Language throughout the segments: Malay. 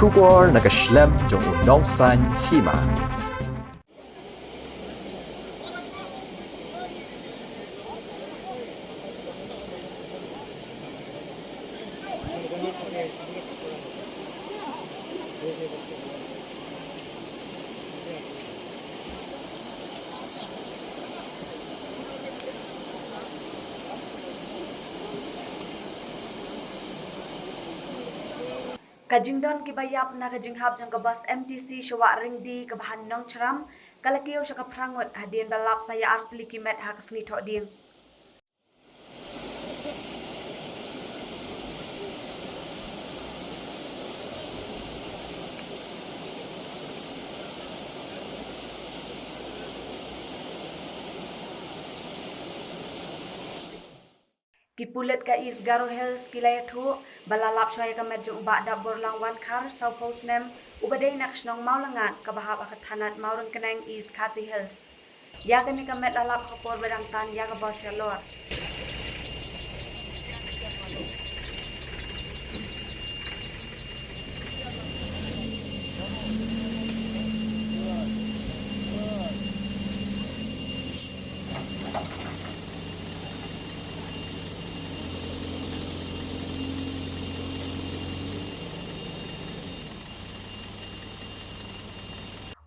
Trubor nakaslem jong unongsan hima. Kajingdon kibayap na kajinghap jang kabas MTC shawa ringdi kabahan nong charam kalakiyo sa kaprangot hadin balap saya artli kimet hakasngi tok ding. Kipulet ka is Garo Hills kilayathu balalap syaya ka medyo uba da borlang wan kar sau posnem ubaday naksnong maulangan kabahap akathanat maurang kanang is Khasi Hills. Ya kani ka met lalap kapor bedang tan ya ka bos ya lor.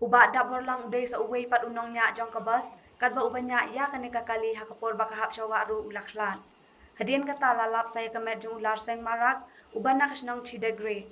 Uba da borlang uday sa uway pat unong nya jong kabas kadba ubanya ya kani kakali hakapor bakahap syawa ru ulaklan. Hadin kata lalap saya ka med jong ular seng marak uban nakasnong 3 degree.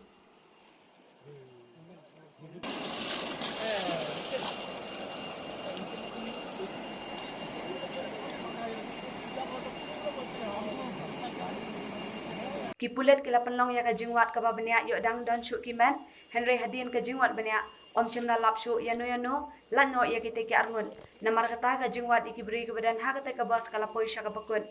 Kipulet kila penlong ya kajingwat ka babanya yo dang don syuk kimen Henry hadin kajingwat banya om chimna lap syuk yano lanno ya kite ki arngun namar kata kajingwat ikibri ke badan ha kata ka bas kala poi sya ka bakun.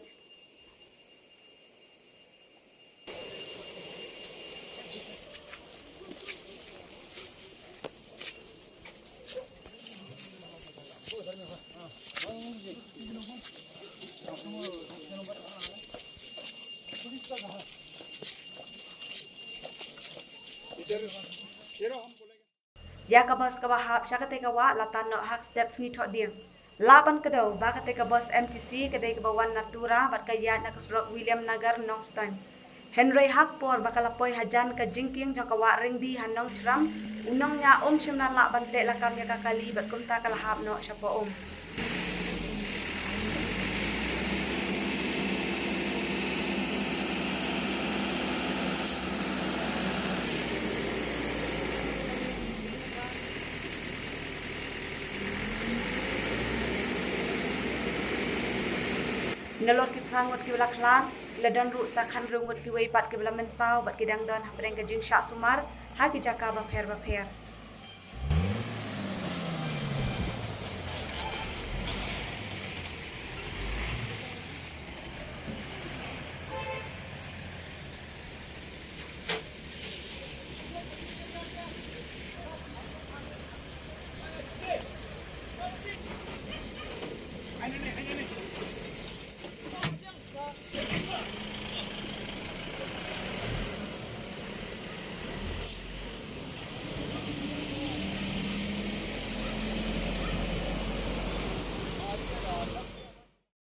Ya kabas kabahap sya kate kawa latan no hak step sngi thok ding. Laban kedau ba kate kabas MTC kate kabawan natura bat kayat na kasurok William Nagar Nongstan. Henry Hakpor bakalapoy hajan ka jingking jang kawa ringdi hanong chram unong nya simna la bante lakam ya kakali bat kumta kalahap no sya po Nolot ki prangot ki ulaklan ladon ru sakhan rungut ki weipat ki belamen saw bat ki dangdon hapreng ka jing syak sumar ha ki jaka ba pher.